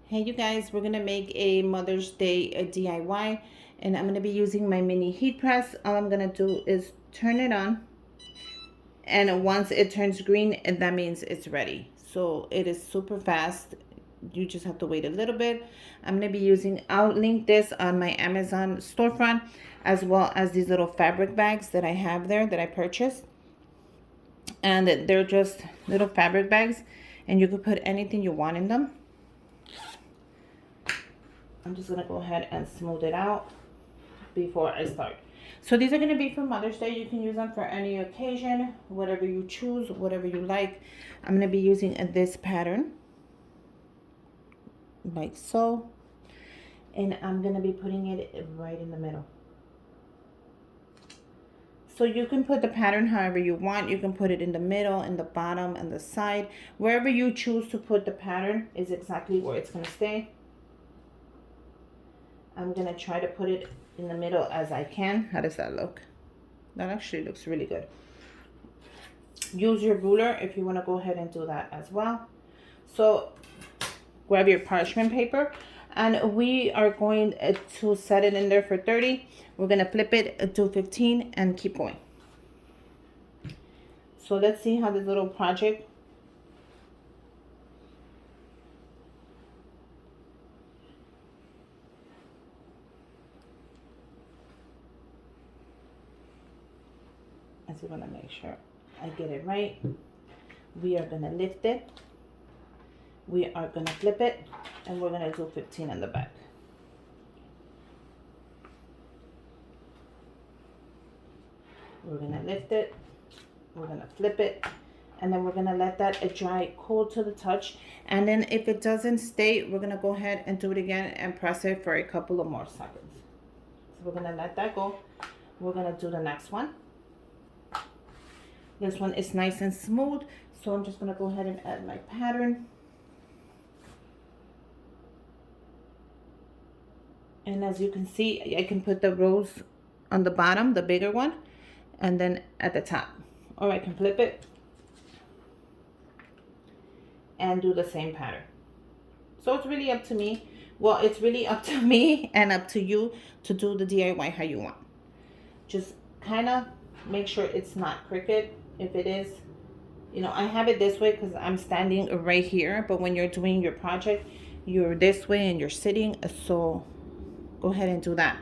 Hey you guys, we're gonna make a Mother's Day DIY, and I'm gonna be using my mini heat press. All I'm gonna do is turn it on, and once it turns green, and that means it's ready. So it is super fast. You just have to wait a little bit. I'm gonna be using, I'll link this on my Amazon storefront, as well as these little fabric bags that I have there that I purchased. And they're just little fabric bags, and you could put anything you want in them. I'm just gonna go ahead and smooth it out before I start. So these are gonna be for Mother's Day. You can use them for any occasion, whatever you choose, whatever you like. I'm gonna be using this pattern, like so. And I'm gonna be putting it right in the middle. So you can put the pattern however you want. You can put it in the middle, in the bottom, and the side. Wherever you choose to put the pattern is exactly where it's gonna stay. I'm gonna try to put it in the middle as I can. How does that look? That actually looks really good. Use your ruler if you want to go ahead and do that as well. So grab your parchment paper, and we are going to set it in there for 30. We're gonna flip it to 15 and keep going. So let's see how this little project. I just want to make sure I get it right. We are gonna lift it. We are gonna flip it, and we're gonna do 15 in the back. We're gonna lift it. We're gonna flip it, and then we're gonna let that dry cold to the touch. And then if it doesn't stay, we're gonna go ahead and do it again and press it for a couple of more seconds. So we're gonna let that go. We're gonna do the next one. This one is nice and smooth, so I'm just gonna go ahead and add my pattern. And as you can see, I can put the rose on the bottom, the bigger one, and then at the top. Or I can flip it and do the same pattern. So it's really up to me. Well, it's really up to me and up to you to do the DIY how you want. Just kind of make sure it's not crooked. If it is, you know, I have it this way because I'm standing right here. But when you're doing your project, you're this way and you're sitting. So go ahead and do that.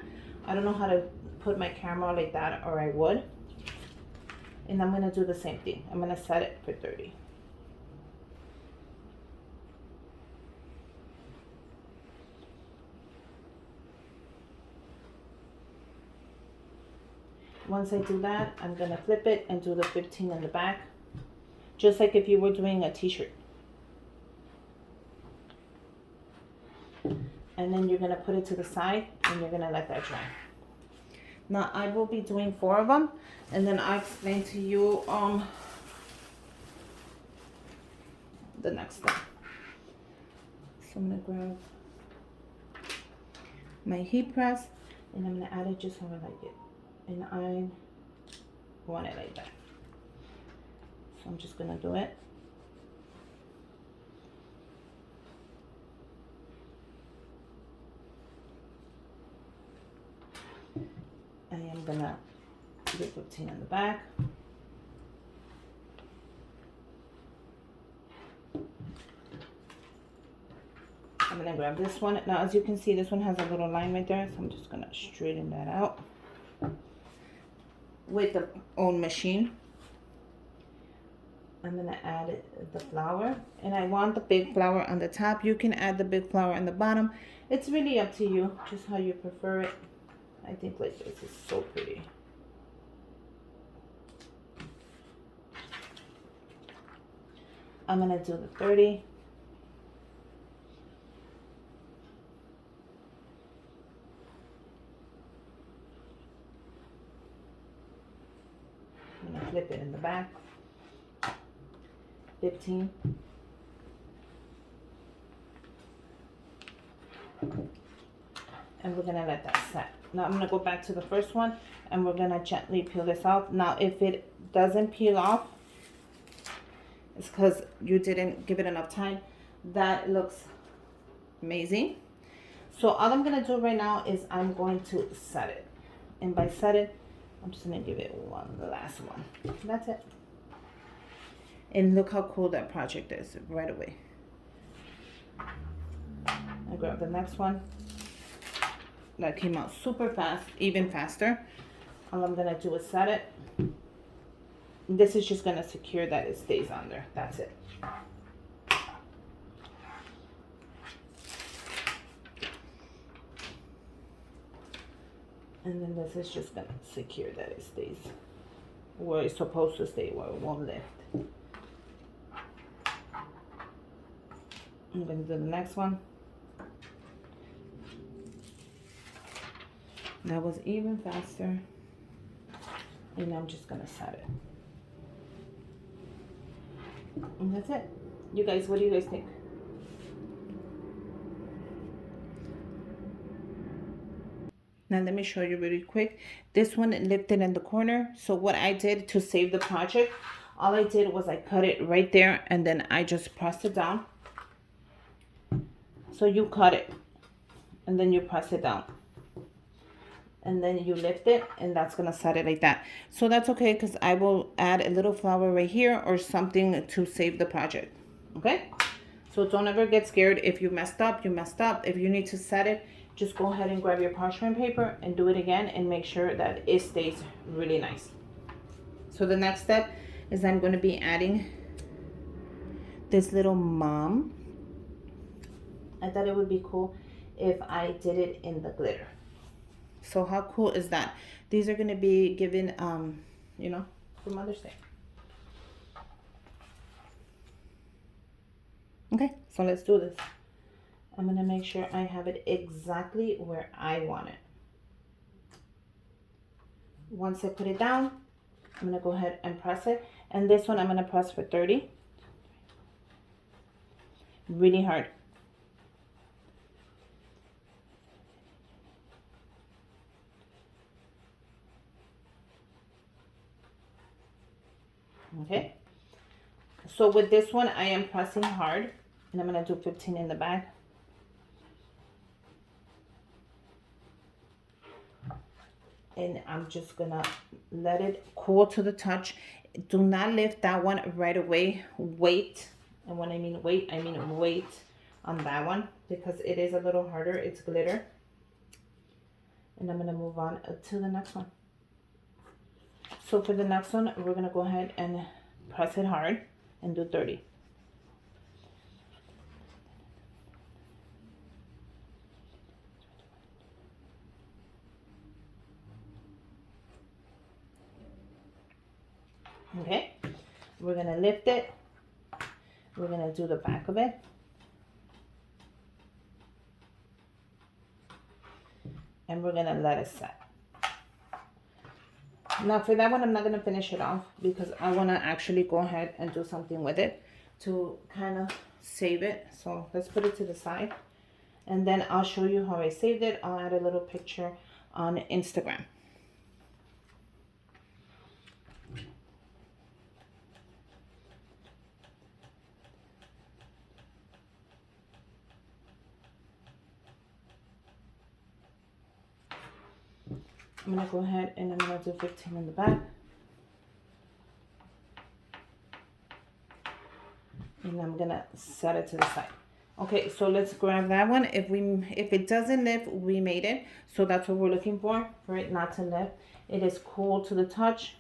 I don't know how to put my camera like that, or I would. And I'm going to do the same thing. I'm going to set it for 30. Once I do that, I'm going to flip it and do the 15 in the back. Just like if you were doing a t-shirt. And then you're going to put it to the side, and you're going to let that dry. Now I will be doing 4 of them, and then I'll explain to you the next step. So I'm going to grab my heat press, and I'm going to add it just how I like it. And I want it like that. So I'm just going to do it. I am going to do 15 in the back. I'm going to grab this one. Now, as you can see, this one has a little line right there, so I'm just going to straighten that out with the own machine. I'm going to add the flower, and I want the big flower on the top. You can add the big flower on the bottom. It's really up to you, just how you prefer it. I think like this is so pretty. I'm going to do the 30. I'm going to flip it in the back. 15. And we're going to let that set. Now I'm going to go back to the first one, and we're going to gently peel this off. Now if it doesn't peel off, it's because you didn't give it enough time. That looks amazing. So all I'm gonna do right now is I'm going to set it. And by set it, I'm just gonna give it the last one. That's it. And look how cool that project is right away. I grab the next one. That came out super fast, even faster. All I'm gonna do is set it. This is just gonna secure that it stays on there. That's it. And then this is just gonna secure that it stays where it's supposed to stay, where it won't lift. I'm gonna do the next one. That was even faster. And I'm just gonna set it. And that's it. You guys, what do you guys think? Now let me show you really quick. This one lifted in the corner. So what I did to save the project, all I did was I cut it right there and then I just pressed it down. So you cut it and then you press it down. And then you lift it and that's gonna set it like that. So that's okay because I will add a little flower right here or something to save the project. Okay? So don't ever get scared. If you messed up, you messed up. If you need to set it, just go ahead and grab your parchment paper and do it again and make sure that it stays really nice. So the next step is I'm going to be adding this little mom. I thought it would be cool if I did it in the glitter. So how cool is that? These are going to be given, you know, for Mother's Day. Okay, so let's do this. I'm going to make sure I have it exactly where I want it. Once I put it down, I'm going to go ahead and press it. And this one I'm going to press for 30. Really hard. Okay. So with this one, I am pressing hard. And I'm going to do 15 in the back. And I'm just gonna let it cool to the touch. Do not lift that one right away. Wait, and when I mean wait, I mean wait on that one because it is a little harder. It's glitter. And I'm gonna move on to the next one. So for the next one, we're gonna go ahead and press it hard and do 30. Okay, we're gonna lift it. We're gonna do the back of it. And we're gonna let it set. Now for that one, I'm not gonna finish it off because I wanna actually go ahead and do something with it to kind of save it. So let's put it to the side. And then I'll show you how I saved it. I'll add a little picture on Instagram. I'm gonna go ahead and I'm gonna do 15 in the back. And I'm gonna set it to the side. Okay, so let's grab that one. If it doesn't lift, we made it. So that's what we're looking for it not to lift. It is cool to the touch.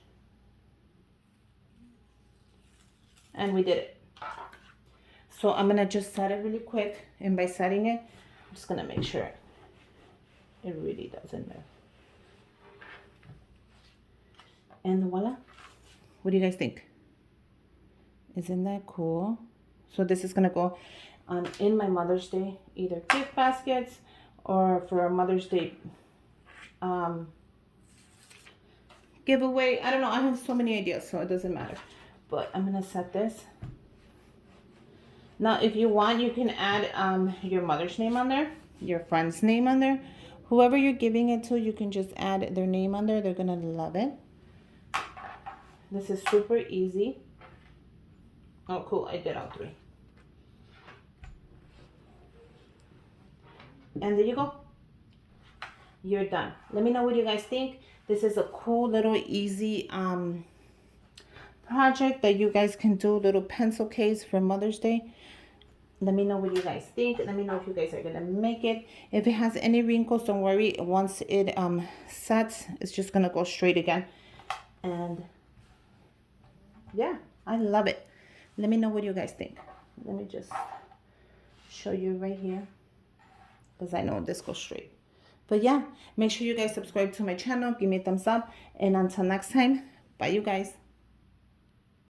And we did it. So I'm gonna just set it really quick. And by setting it, I'm just gonna make sure it really doesn't lift. And voila. What do you guys think? Isn't that cool? So this is gonna go in my Mother's Day, either gift baskets or for a Mother's Day giveaway. I don't know, I have so many ideas, so it doesn't matter. But I'm gonna set this. Now, if you want, you can add your mother's name on there, your friend's name on there. Whoever you're giving it to, you can just add their name on there. They're gonna love it. This is super easy. Oh, cool, I did all three. And there you go. You're done. Let me know what you guys think. This is a cool little easy project that you guys can do. Little pencil case for Mother's Day. Let me know what you guys think. Let me know if you guys are gonna make it. If it has any wrinkles, don't worry. Once it sets, it's just gonna go straight again. And yeah, I love it. Let me know what you guys think. Let me just show you right here, because I know this goes straight. But yeah, make sure you guys subscribe to my channel, give me a thumbs up, and until next time, bye you guys.